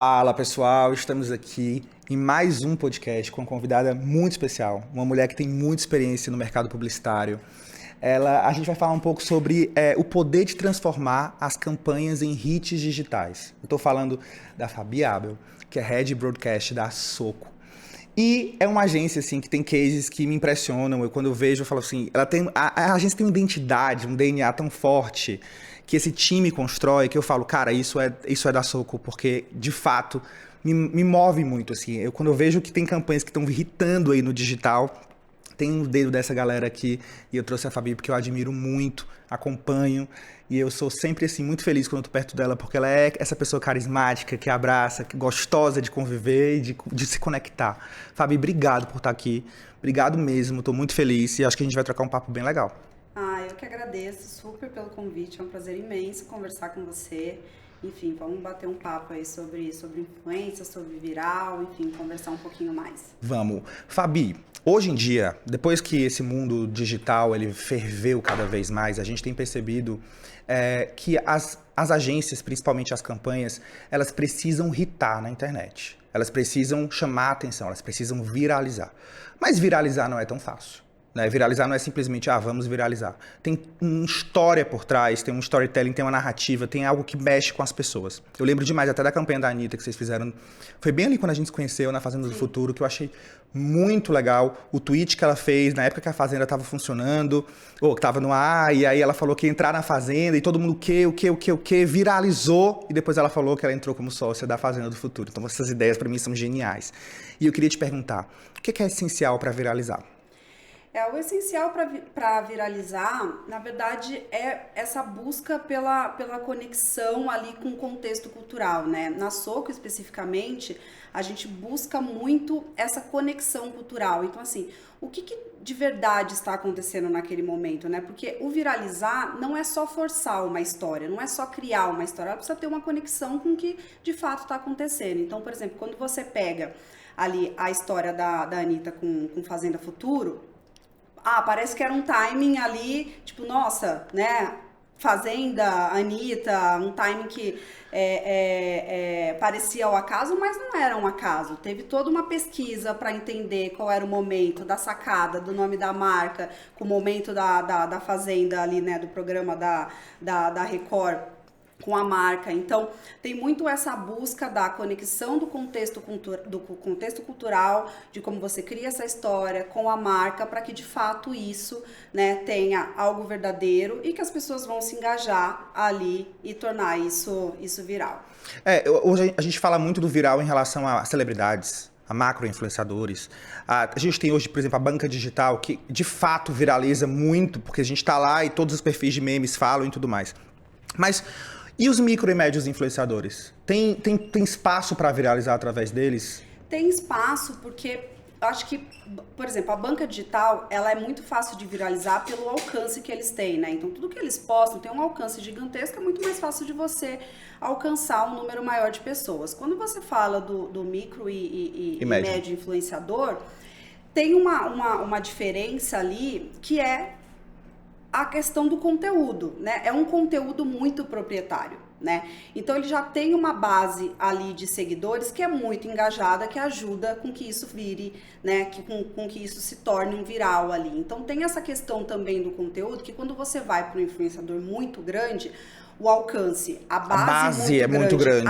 Fala pessoal, estamos aqui em mais um podcast com uma convidada muito especial, uma mulher que tem muita experiência no mercado publicitário. A gente vai falar um pouco sobre o poder de transformar as campanhas em hits digitais. Eu estou falando da Fabi Abel, que é Head Broadcast da Soco. E é uma agência assim que tem cases que me impressionam. Quando eu vejo, eu falo assim, a agência tem uma identidade, um DNA tão forte que esse time constrói, que eu falo, cara, isso é da Soco, porque de fato me move muito assim. Quando eu vejo que tem campanhas que estão irritando aí no digital, tem um dedo dessa galera aqui, e eu trouxe a Fabi porque eu admiro muito, acompanho, e eu sou sempre assim muito feliz quando eu tô perto dela, porque ela é essa pessoa carismática, que abraça, que gostosa de conviver e de se conectar. Fabi, obrigado por estar aqui, obrigado mesmo, tô muito feliz e acho que a gente vai trocar um papo bem legal. Eu que agradeço super pelo convite, é um prazer imenso conversar com você. Enfim, vamos bater um papo aí sobre influência, sobre viral, enfim, conversar um pouquinho mais. Vamos. Fabi, hoje em dia, depois que esse mundo digital ele ferveu cada vez mais, a gente tem percebido que as agências, principalmente as campanhas, elas precisam hitar na internet. Elas precisam chamar a atenção, elas precisam viralizar. Mas viralizar não é tão fácil. Né? Viralizar não é simplesmente, vamos viralizar. Tem uma história por trás, tem um storytelling, tem uma narrativa, tem algo que mexe com as pessoas. Eu lembro demais até da campanha da Anitta que vocês fizeram. Foi bem ali quando a gente se conheceu, na Fazenda do Sim. Futuro, que eu achei muito legal. O tweet que ela fez, na época que a Fazenda estava funcionando, ou que estava no ar, e aí ela falou que ia entrar na Fazenda, e todo mundo o que, viralizou, e depois ela falou que ela entrou como sócia da Fazenda do Futuro. Então essas ideias para mim são geniais. E eu queria te perguntar, o que é essencial para viralizar? O essencial para viralizar, na verdade, é essa busca pela conexão ali com o contexto cultural, né? Na Soco, especificamente, a gente busca muito essa conexão cultural. Então, assim, o que de verdade está acontecendo naquele momento, né? Porque o viralizar não é só forçar uma história, não é só criar uma história, ela precisa ter uma conexão com o que de fato está acontecendo. Então, por exemplo, quando você pega ali a história da Anitta com Fazenda Futuro, parece que era um timing ali, tipo, nossa, né? Fazenda, Anitta, um timing que parecia ao acaso, mas não era um acaso. Teve toda uma pesquisa para entender qual era o momento da sacada, do nome da marca, com o momento da Fazenda ali, né? Do programa da Record com a marca. Então, tem muito essa busca da conexão do contexto cultural, de como você cria essa história com a marca, para que de fato isso, né, tenha algo verdadeiro e que as pessoas vão se engajar ali e tornar isso viral. Hoje a gente fala muito do viral em relação a celebridades, a macro-influenciadores. A gente tem hoje, por exemplo, a banca digital, que de fato viraliza muito, porque a gente está lá e todos os perfis de memes falam e tudo mais. Mas e os micro e médios influenciadores? Tem espaço para viralizar através deles? Tem espaço porque eu acho que, por exemplo, a banca digital, ela é muito fácil de viralizar pelo alcance que eles têm, né? Então, tudo que eles postam tem um alcance gigantesco, é muito mais fácil de você alcançar um número maior de pessoas. Quando você fala do micro e médio influenciador, tem uma diferença ali que é a questão do conteúdo, né? É um conteúdo muito proprietário, né? Então ele já tem uma base ali de seguidores que é muito engajada, que ajuda com que isso vire, né? Com que isso se torne um viral ali. Então tem essa questão também do conteúdo, que quando você vai para um influenciador muito grande, o alcance, a base é muito grande.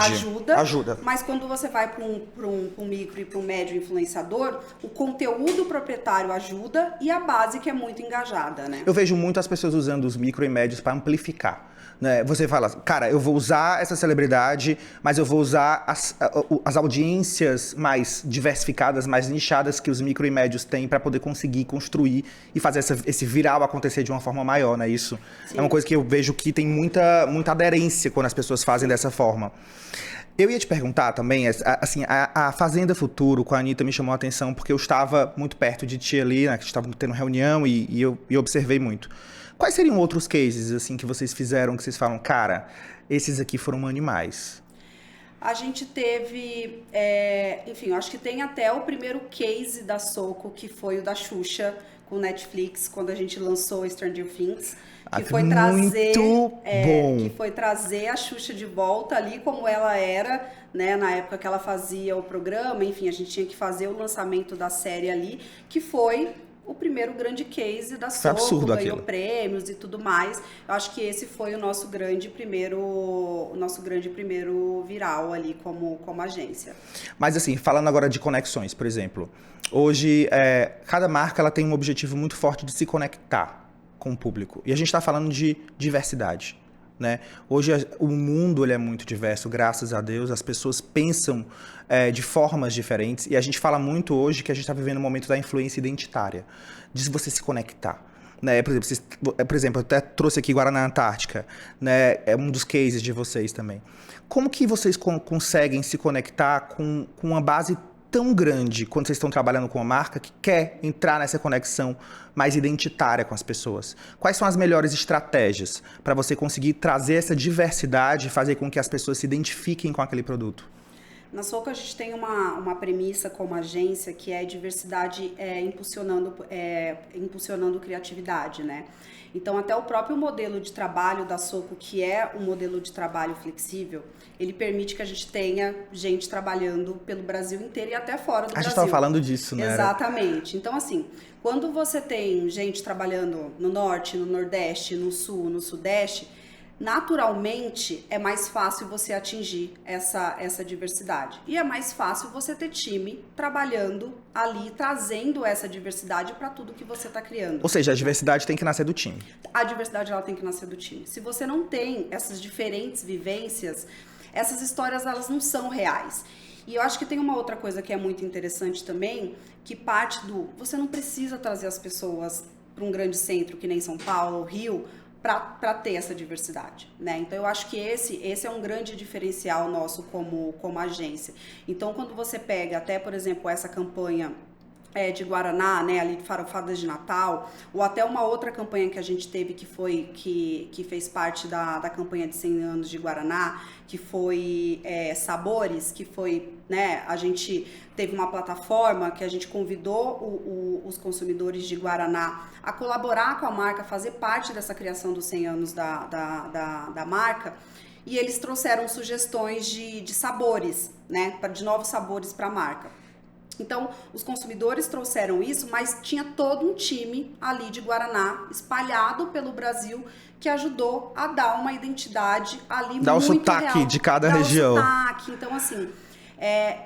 Ajuda. Mas quando você vai para um micro e para um médio influenciador, o conteúdo proprietário ajuda e a base que é muito engajada, né? Eu vejo muito as pessoas usando os micro e médios para amplificar. Né? Você fala, cara, eu vou usar essa celebridade, mas eu vou usar as audiências mais diversificadas, mais nichadas que os micro e médios têm para poder conseguir construir e fazer esse viral acontecer de uma forma maior, né? Isso Sim. É uma coisa que eu vejo que tem muita aderência quando as pessoas fazem dessa forma. Eu ia te perguntar também, assim, a Fazenda Futuro com a Anitta me chamou a atenção porque eu estava muito perto de ti ali, né, que estavam tendo reunião e eu observei muito. Quais seriam outros cases, assim, que vocês fizeram, que vocês falam, cara, esses aqui foram animais? A gente teve, enfim, eu acho que tem até o primeiro case da Soco, que foi o da Xuxa com Netflix, quando a gente lançou Stranger Things. que foi trazer, muito bom. que foi trazer a Xuxa de volta ali como ela era, né, na época que ela fazia o programa. Enfim, a gente tinha que fazer o lançamento da série ali, que foi o primeiro grande case da Foi Soco, absurdo ganhou aquilo. prêmios e tudo mais. Eu acho que esse foi o nosso grande primeiro viral ali como agência. Mas assim, falando agora de conexões, por exemplo, hoje cada marca ela tem um objetivo muito forte de se conectar com o público. E a gente está falando de diversidade. Né? Hoje o mundo ele é muito diverso, graças a Deus, as pessoas pensam de formas diferentes e a gente fala muito hoje que a gente está vivendo um momento da influência identitária, de você se conectar. Né? Por exemplo, eu até trouxe aqui Guaraná Antártica, né? É um dos cases de vocês também. Como que vocês conseguem se conectar com uma base tão grande quando vocês estão trabalhando com uma marca que quer entrar nessa conexão mais identitária com as pessoas? Quais são as melhores estratégias para você conseguir trazer essa diversidade e fazer com que as pessoas se identifiquem com aquele produto? Na Soco a gente tem uma premissa como agência que é diversidade impulsionando criatividade, né? Então até o próprio modelo de trabalho da Soco, que é um modelo de trabalho flexível, ele permite que a gente tenha gente trabalhando pelo Brasil inteiro e até fora do Brasil. A gente estava falando disso, né? Exatamente. Então assim, quando você tem gente trabalhando no Norte, no Nordeste, no Sul, no Sudeste, naturalmente é mais fácil você atingir essa diversidade. E é mais fácil você ter time trabalhando ali, trazendo essa diversidade para tudo que você está criando. Ou seja, a diversidade tem que nascer do time. A diversidade ela tem que nascer do time. Se você não tem essas diferentes vivências, essas histórias elas não são reais. E eu acho que tem uma outra coisa que é muito interessante também, que parte do... Você não precisa trazer as pessoas para um grande centro que nem São Paulo ou Rio para ter essa diversidade, né? Então eu acho que esse é um grande diferencial nosso como agência. Então quando você pega até, por exemplo, essa campanha de Guaraná, né, ali de Farofadas de Natal, ou até uma outra campanha que a gente teve que fez parte da campanha de 100 anos de Guaraná, que foi Sabores, que foi, né, a gente teve uma plataforma que a gente convidou os consumidores de Guaraná a colaborar com a marca, fazer parte dessa criação dos 100 anos da marca, e eles trouxeram sugestões de sabores, né, de novos sabores para a marca. Então, os consumidores trouxeram isso, mas tinha todo um time ali de Guaraná, espalhado pelo Brasil, que ajudou a dar uma identidade ali muito real. Dar o sotaque de cada região. Então, assim,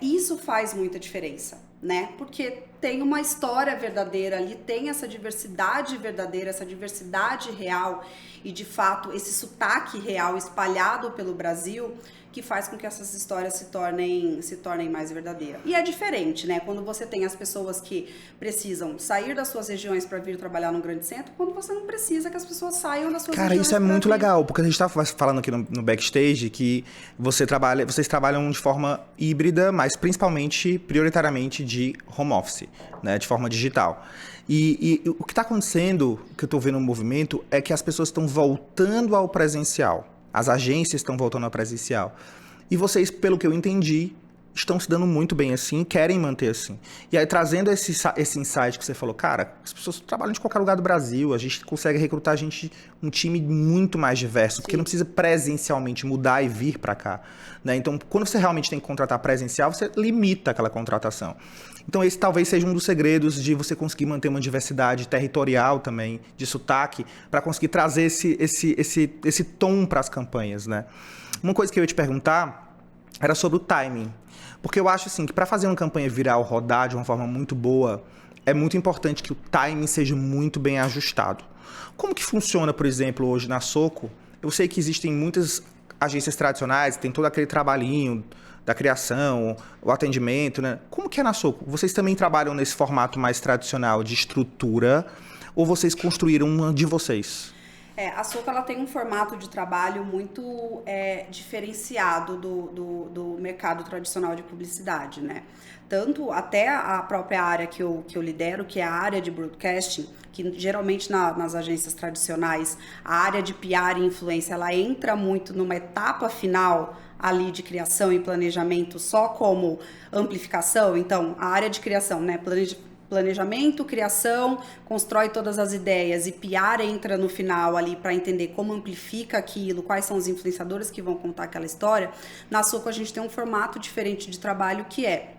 isso faz muita diferença, né? Porque tem uma história verdadeira ali, tem essa diversidade verdadeira, essa diversidade real e, de fato, esse sotaque real espalhado pelo Brasil, que faz com que essas histórias se tornem mais verdadeiras. E é diferente, né? Quando você tem as pessoas que precisam sair das suas regiões para vir trabalhar num grande centro, quando você não precisa que as pessoas saiam das suas regiões. Cara, isso é muito legal, porque a gente estava falando aqui no backstage que vocês trabalham de forma híbrida, mas prioritariamente de home office, né? De forma digital. E o que está acontecendo, que eu estou vendo no movimento, é que as pessoas estão voltando ao presencial. As agências estão voltando ao presencial. E vocês, pelo que eu entendi, estão se dando muito bem assim, querem manter assim. E aí, trazendo esse insight que você falou, cara, as pessoas trabalham de qualquer lugar do Brasil, a gente consegue recrutar um time muito mais diverso, porque não precisa presencialmente mudar e vir para cá. Né? Então, quando você realmente tem que contratar presencial, você limita aquela contratação. Então, esse talvez seja um dos segredos de você conseguir manter uma diversidade territorial também, de sotaque, para conseguir trazer esse tom para as campanhas. Né? Uma coisa que eu ia te perguntar era sobre o timing. Porque eu acho assim, que para fazer uma campanha viral rodar de uma forma muito boa, é muito importante que o timing seja muito bem ajustado. Como que funciona, por exemplo, hoje na Soco? Eu sei que existem muitas agências tradicionais, tem todo aquele trabalhinho da criação, o atendimento, né? Como que é na Soco? Vocês também trabalham nesse formato mais tradicional de estrutura ou vocês construíram uma de vocês? A Soco ela tem um formato de trabalho muito diferenciado do mercado tradicional de publicidade, né? Tanto até a própria área que eu lidero, que é a área de broadcasting, que geralmente nas agências tradicionais, a área de PR e influência, ela entra muito numa etapa final ali de criação e planejamento só como amplificação. Então, a área de criação, né? planejamento, criação, constrói todas as ideias e PR entra no final ali para entender como amplifica aquilo, quais são os influenciadores que vão contar aquela história. Na Soco a gente tem um formato diferente de trabalho que é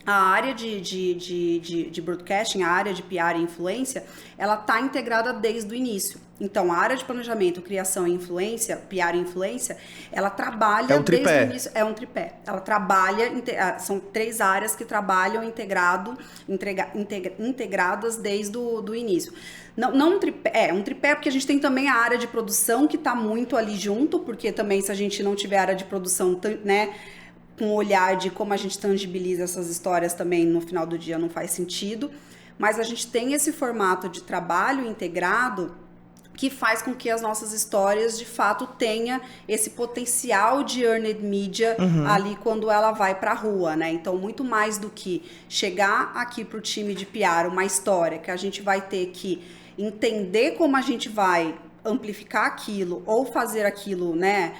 a área de broadcasting, a área de PR e influência, ela está integrada desde o início. Então, a área de planejamento, criação e influência, PR e influência, ela trabalha desde o início. É um tripé. Ela trabalha, são 3 áreas que trabalham integradas desde o início. Não um tripé, um tripé porque a gente tem também a área de produção que está muito ali junto, porque também se a gente não tiver área de produção, né, com o olhar de como a gente tangibiliza essas histórias também no final do dia não faz sentido, mas a gente tem esse formato de trabalho integrado que faz com que as nossas histórias de fato tenha esse potencial de earned media ali quando ela vai pra rua, né? Então, muito mais do que chegar aqui pro time de PR uma história que a gente vai ter que entender como a gente vai amplificar aquilo ou fazer aquilo, né?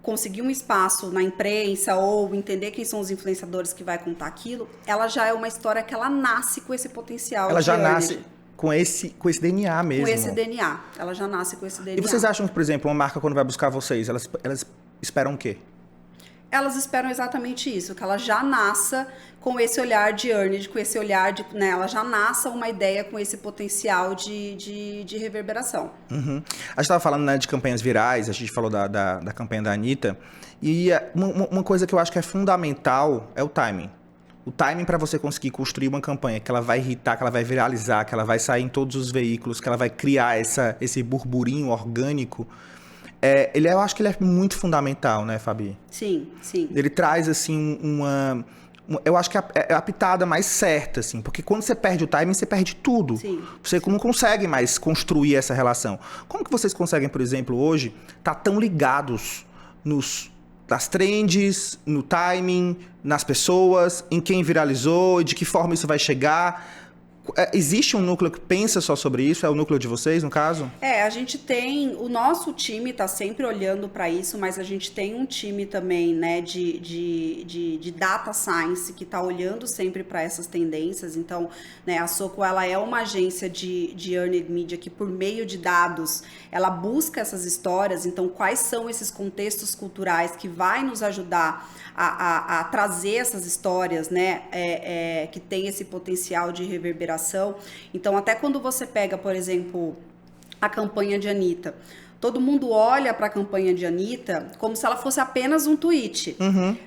Conseguir um espaço na imprensa ou entender quem são os influenciadores que vai contar aquilo, ela já é uma história que ela nasce com esse potencial. Ela já nasce com esse DNA mesmo. Com esse DNA. Ela já nasce com esse DNA. E vocês acham que, por exemplo, uma marca quando vai buscar vocês, elas esperam o quê? Elas esperam exatamente isso, que ela já nasça com esse olhar de earned, com esse olhar de, né, ela já nasça uma ideia com esse potencial de reverberação. A gente estava falando, né, de campanhas virais, a gente falou da campanha da Anitta, e uma coisa que eu acho que é fundamental é o timing. O timing para você conseguir construir uma campanha que ela vai irritar, que ela vai viralizar, que ela vai sair em todos os veículos, que ela vai criar esse burburinho orgânico, eu acho que ele é muito fundamental, né, Fabi? Sim, sim. Ele traz, assim, eu acho que é a pitada mais certa, assim, porque quando você perde o timing, você perde tudo. Sim. Você não consegue mais construir essa relação. Como que vocês conseguem, por exemplo, hoje, estar tão ligados nas trends, no timing, nas pessoas, em quem viralizou, de que forma isso vai chegar? Existe um núcleo que pensa só sobre isso? É o núcleo de vocês, no caso? A gente tem... O nosso time tá sempre olhando para isso, mas a gente tem um time também, né, de data science que tá olhando sempre para essas tendências. Então, né, a Soco, ela é uma agência de earned media que, por meio de dados, ela busca essas histórias. Então, quais são esses contextos culturais que vai nos ajudar a trazer essas histórias, né, que tem esse potencial de reverberação. Então, até quando você pega, por exemplo, a campanha de Anitta, todo mundo olha para a campanha de Anitta como se ela fosse apenas um tweet.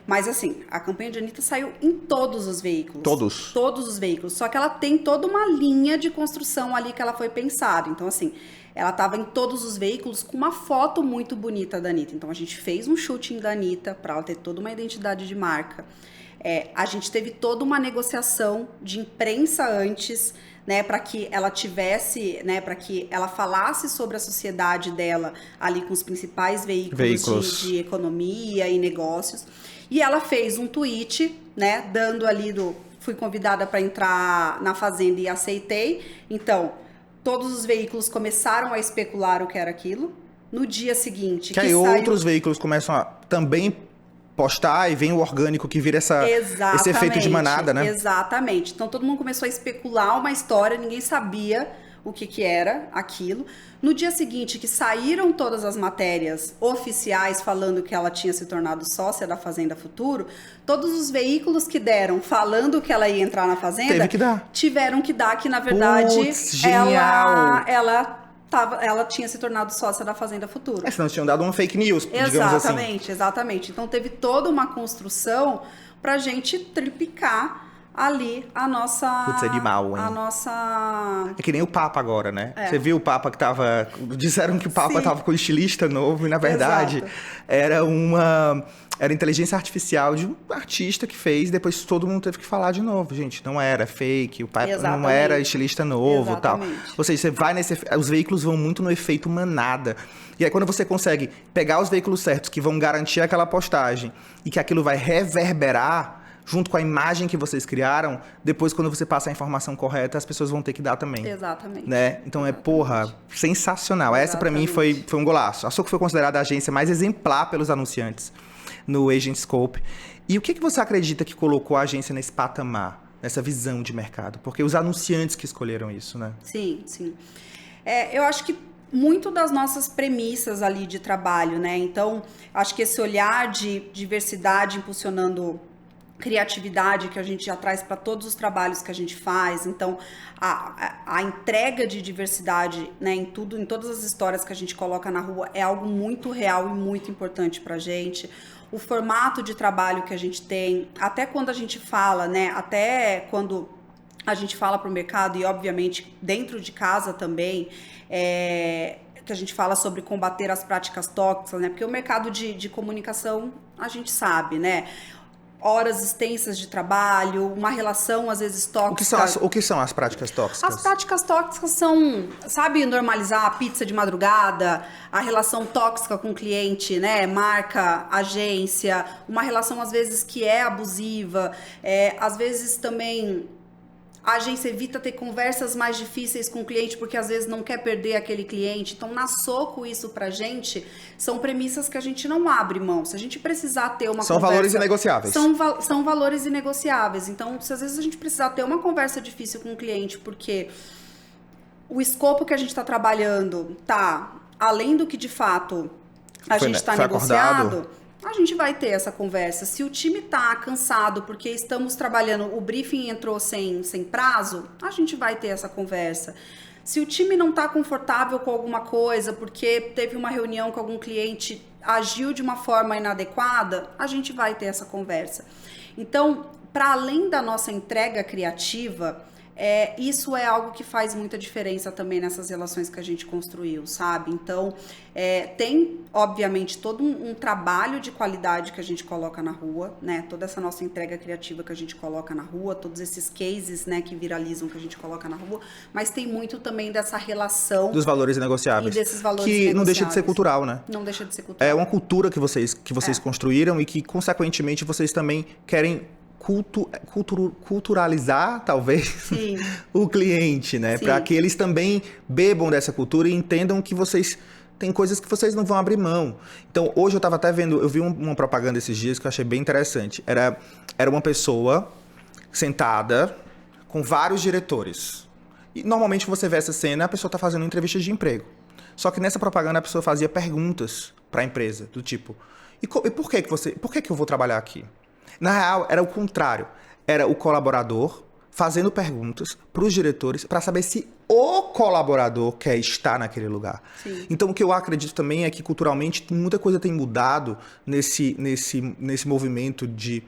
Mas, assim, a campanha de Anitta saiu em todos os veículos. Todos? Todos os veículos. Só que ela tem toda uma linha de construção ali que ela foi pensada. Então, assim, ela estava em todos os veículos com uma foto muito bonita da Anitta. Então, a gente fez um shooting da Anitta para ela ter toda uma identidade de marca. A gente teve toda uma negociação de imprensa antes, né, para que ela tivesse, né, para que ela falasse sobre a sociedade dela ali com os principais veículos. De economia e negócios. E ela fez um tweet, né, dando ali fui convidada para entrar na Fazenda e aceitei. Então, todos os veículos começaram a especular o que era aquilo. No dia seguinte... Que aí outros veículos começam a também postar e vem o orgânico que vira esse efeito de manada, né? Exatamente. Então, todo mundo começou a especular uma história, ninguém sabia o que era aquilo. No dia seguinte, que saíram todas as matérias oficiais falando que ela tinha se tornado sócia da Fazenda Futuro, todos os veículos que deram falando que ela ia entrar na Fazenda... tiveram que dar, que na verdade... Putz, genial! Ela tinha se tornado sócia da Fazenda Futuro. Senão tinham dado uma fake news, digamos assim. Exatamente. Então teve toda uma construção pra gente triplicar ali a nossa... Putz, é animal, hein? A nossa... É que nem o Papa agora, né? Você viu o Papa que tava... Disseram que o Papa tava com um estilista novo e, na verdade, era inteligência artificial de um artista que fez, depois todo mundo teve que falar de novo. Gente, não era fake, o Papa não era estilista novo e tal. Ou seja, você vai os veículos vão muito no efeito manada. E aí quando você consegue pegar os veículos certos que vão garantir aquela postagem e que aquilo vai reverberar junto com a imagem que vocês criaram, depois quando você passa a informação correta, as pessoas vão ter que dar também. Exatamente. Né? Então sensacional. Essa pra mim foi um golaço. A Soco foi considerada a agência mais exemplar pelos anunciantes no Agent Scope. E o que você acredita que colocou a agência nesse patamar? nessa visão de mercado? Porque os anunciantes que escolheram isso, né? Sim, sim. Eu acho que muito das nossas premissas ali de trabalho, né? Então, acho que esse olhar de diversidade impulsionando criatividade que a gente já traz para todos os trabalhos que a gente faz. Então, a entrega de diversidade, né, em todas as histórias que a gente coloca na rua é algo muito real e muito importante para a gente. O formato de trabalho que a gente tem, até quando a gente fala, né, até quando a gente fala para o mercado e, obviamente, dentro de casa também, que a gente fala sobre combater as práticas tóxicas, né, porque o mercado de comunicação, a gente sabe, né, horas extensas de trabalho, uma relação às vezes tóxica. O que são as práticas tóxicas? As práticas tóxicas são, sabe, normalizar a pizza de madrugada, a relação tóxica com o cliente, né, marca, agência, uma relação às vezes que é abusiva, às vezes também a agência evita ter conversas mais difíceis com o cliente porque às vezes não quer perder aquele cliente. Então, na Soco, isso pra gente são premissas que a gente não abre mão. Se a gente precisar ter uma São conversa... valores inegociáveis. São valores inegociáveis. Então, se às vezes a gente precisar ter uma conversa difícil com o cliente porque o escopo que a gente está trabalhando tá além do que de fato a gente está negociado... Acordado. A gente vai ter essa conversa. Se o time tá cansado porque estamos trabalhando, o briefing entrou sem prazo, a gente vai ter essa conversa. Se o time não tá confortável com alguma coisa porque teve uma reunião com algum cliente, agiu de uma forma inadequada, a gente vai ter essa conversa. Então, para além da nossa entrega criativa, isso é algo que faz muita diferença também nessas relações que a gente construiu, sabe? Então, tem, obviamente, todo um trabalho de qualidade que a gente coloca na rua, né? Toda essa nossa entrega criativa que a gente coloca na rua, todos esses cases, né, que viralizam que a gente coloca na rua, mas tem muito também dessa relação... Dos valores inegociáveis. E desses valores que inegociáveis. Não deixa de ser cultural, né? Não deixa de ser cultural. É uma cultura que vocês construíram e que, consequentemente, vocês também querem culturalizar, talvez, o cliente, né? Para que eles também bebam dessa cultura e entendam que vocês tem coisas que vocês não vão abrir mão. Então, hoje eu estava até vendo, eu vi uma propaganda esses dias que eu achei bem interessante. Era uma pessoa sentada com vários diretores. E normalmente você vê essa cena, a pessoa está fazendo entrevista de emprego. Só que nessa propaganda a pessoa fazia perguntas para a empresa, do tipo, e por que eu vou trabalhar aqui? Na real, era o contrário. Era o colaborador fazendo perguntas para os diretores para saber se o colaborador quer estar naquele lugar. Sim. Então, o que eu acredito também é que, culturalmente, muita coisa tem mudado nesse movimento de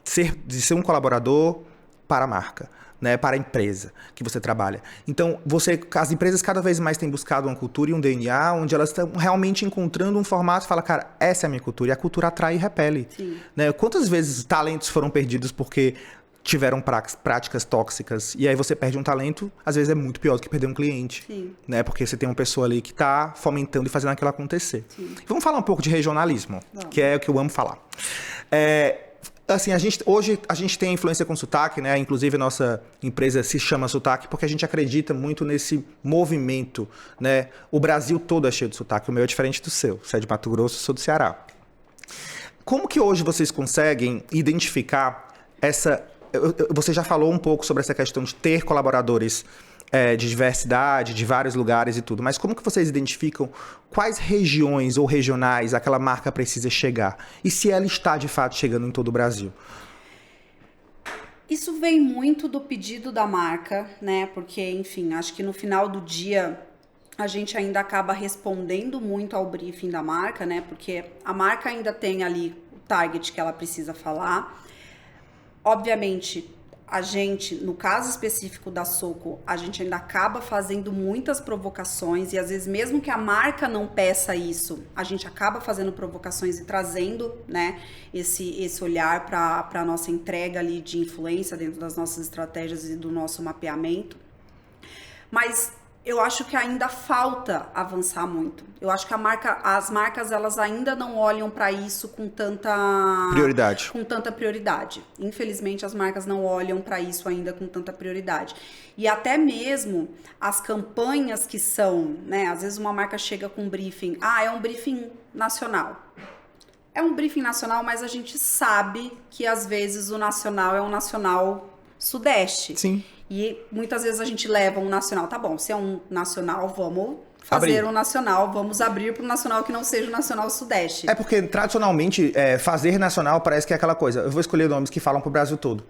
ser um colaborador para a marca, né, para a empresa que você trabalha. Então, as empresas cada vez mais têm buscado uma cultura e um DNA onde elas estão realmente encontrando um formato e falam, cara, essa é a minha cultura. E a cultura atrai e repele. Né? Quantas vezes talentos foram perdidos porque tiveram práticas tóxicas? E aí você perde um talento, às vezes é muito pior do que perder um cliente. Né? Porque você tem uma pessoa ali que está fomentando e fazendo aquilo acontecer. Vamos falar um pouco de regionalismo, que é o que eu amo falar. Assim, hoje a gente tem influência com sotaque, né? Inclusive a nossa empresa se chama Sotaque porque a gente acredita muito nesse movimento, né? O Brasil todo é cheio de sotaque, o meu é diferente do seu. Você é de Mato Grosso, eu sou do Ceará. Como que hoje vocês conseguem identificar essa... Você já falou um pouco sobre essa questão de ter colaboradores de diversidade, de vários lugares e tudo, mas como que vocês identificam quais regiões ou regionais aquela marca precisa chegar? E se ela está, de fato, chegando em todo o Brasil? Isso vem muito do pedido da marca, né? Porque, enfim, acho que no final do dia a gente ainda acaba respondendo muito ao briefing da marca, né? Porque a marca ainda tem ali o target que ela precisa falar. Obviamente, a gente, no caso específico da Soco, a gente ainda acaba fazendo muitas provocações e às vezes mesmo que a marca não peça isso, a gente acaba fazendo provocações e trazendo, né, esse olhar para a nossa entrega ali de influência dentro das nossas estratégias e do nosso mapeamento. Mas eu acho que ainda falta avançar muito. Eu acho que as marcas elas ainda não olham para isso com tanta prioridade. Infelizmente, as marcas não olham para isso ainda com tanta prioridade. E até mesmo as campanhas que são, né? Às vezes uma marca chega com um briefing. É um briefing nacional. É um briefing nacional, mas a gente sabe que às vezes o nacional é um nacional Sudeste. Sim. E muitas vezes a gente leva um nacional. Tá bom, se é um nacional, vamos fazer um nacional, vamos abrir para um nacional que não seja o nacional Sudeste. É porque, tradicionalmente, fazer nacional parece que é aquela coisa. Eu vou escolher nomes que falam pro Brasil todo.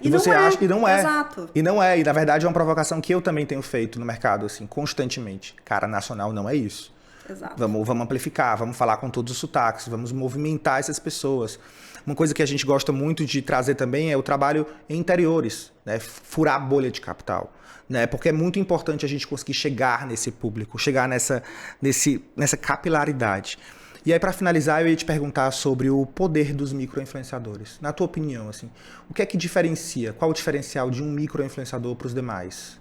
E você acha que não é. Exato. E não é. E, na verdade, é uma provocação que eu também tenho feito no mercado, assim, constantemente. Cara, nacional não é isso. Exato. Vamos amplificar, vamos falar com todos os sotaques, vamos movimentar essas pessoas. Uma coisa que a gente gosta muito de trazer também é o trabalho em interiores, né? Furar a bolha de capital. Né? Porque é muito importante a gente conseguir chegar nesse público, chegar nessa capilaridade. E aí, para finalizar, eu ia te perguntar sobre o poder dos micro-influenciadores. Na tua opinião, assim, o que é que diferencia? Qual o diferencial de um micro-influenciador para os demais?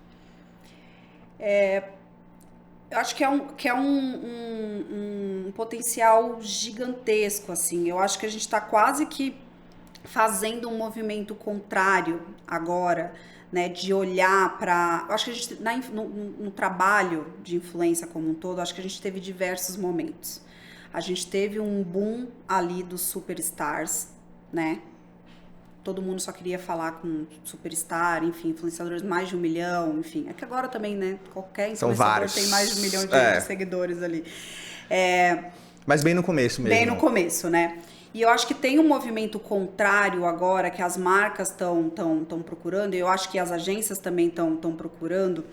Eu acho que é um potencial gigantesco, assim. Eu acho que a gente está quase que fazendo um movimento contrário agora, né, de olhar para... Eu acho que a gente, no trabalho de influência como um todo, acho que a gente teve diversos momentos. A gente teve um boom ali dos superstars, né? Todo mundo só queria falar com superstar, enfim, influenciadores mais de 1 milhão, enfim. É que agora também, né, qualquer influenciador tem mais de 1 milhão de seguidores ali. Mas bem no começo mesmo. Bem no começo, né? E eu acho que tem um movimento contrário agora que as marcas estão procurando, e eu acho que as agências também estão procurando,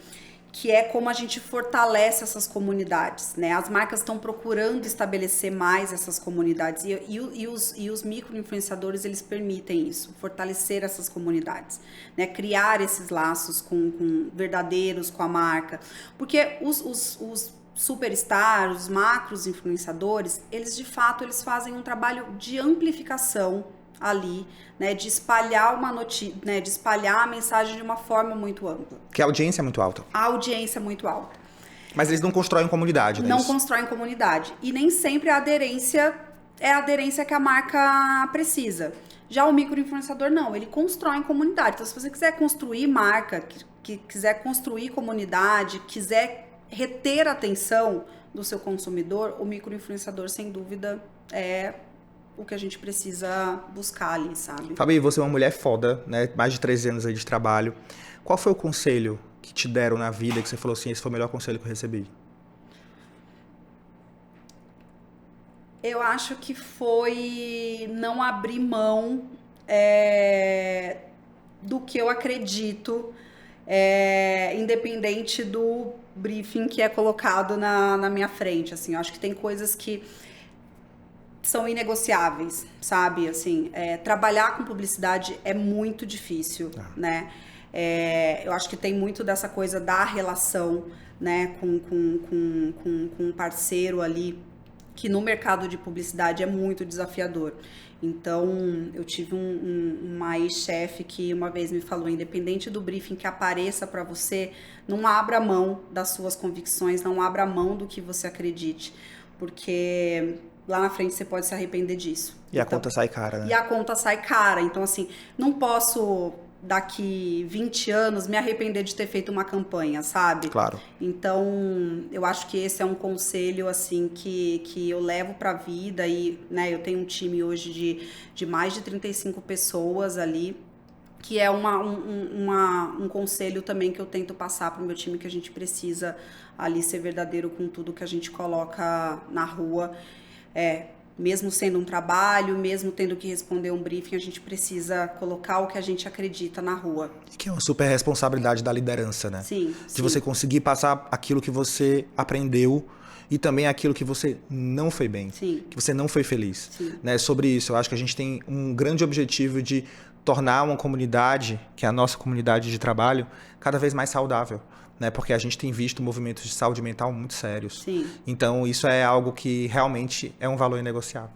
que é como a gente fortalece essas comunidades, né? As marcas estão procurando estabelecer mais essas comunidades e os micro-influenciadores, eles permitem isso, fortalecer essas comunidades, né? Criar esses laços com verdadeiros com a marca, porque os superstars, os macros influenciadores, eles de fato eles fazem um trabalho de amplificação ali, né, de espalhar uma notícia, né, de espalhar a mensagem de uma forma muito ampla. Que a audiência é muito alta. A audiência é muito alta. Mas eles não constroem comunidade, né? Não constroem comunidade. E nem sempre a aderência é a aderência que a marca precisa. Já o micro-influenciador não, ele constrói comunidade. Então, se você quiser construir marca, que quiser construir comunidade, quiser reter a atenção do seu consumidor, o micro-influenciador, sem dúvida, é o que a gente precisa buscar ali, sabe? Fabi, você é uma mulher foda, né? Mais de 13 anos aí de trabalho. Qual foi o conselho que te deram na vida que você falou assim, esse foi o melhor conselho que eu recebi? Eu acho que foi não abrir mão do que eu acredito, independente do briefing que é colocado na minha frente, assim. Eu acho que tem coisas que são inegociáveis, sabe? Assim, trabalhar com publicidade é muito difícil, né? Eu acho que tem muito dessa coisa da relação, né, com um parceiro ali, que no mercado de publicidade é muito desafiador. Então, eu tive uma ex-chefe que uma vez me falou, independente do briefing que apareça para você, não abra mão das suas convicções, não abra mão do que você acredite, porque lá na frente você pode se arrepender disso. E a conta sai cara, né? E a conta sai cara. Então, assim, não posso daqui 20 anos me arrepender de ter feito uma campanha, sabe? Claro. Então, eu acho que esse é um conselho, assim, que eu levo pra vida e, né, eu tenho um time hoje de mais de 35 pessoas ali, que é um conselho também que eu tento passar pro meu time, que a gente precisa ali ser verdadeiro com tudo que a gente coloca na rua. Mesmo sendo um trabalho, mesmo tendo que responder um briefing, a gente precisa colocar o que a gente acredita na rua. E que é uma super responsabilidade da liderança, né? Sim. De você conseguir passar aquilo que você aprendeu e também aquilo que você não foi bem. Sim. Que você não foi feliz. Sim. Né? Sobre isso, eu acho que a gente tem um grande objetivo de tornar uma comunidade, que é a nossa comunidade de trabalho, cada vez mais saudável. Né? Porque a gente tem visto movimentos de saúde mental muito sérios. Sim. Então, isso é algo que realmente é um valor inegociável.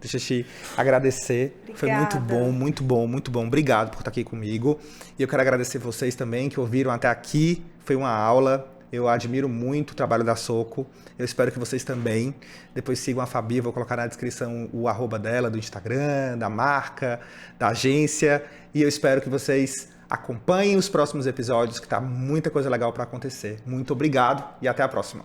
Deixa eu te agradecer. Obrigada. Foi muito bom, muito bom, muito bom. Obrigado por estar aqui comigo. E eu quero agradecer vocês também que ouviram até aqui. Foi uma aula. Eu admiro muito o trabalho da Soco. Eu espero que vocês também. Depois sigam a Fabi, vou colocar na descrição o @ dela, do Instagram, da marca, da agência. E eu espero que vocês acompanhem os próximos episódios, que tá muita coisa legal para acontecer. Muito obrigado e até a próxima.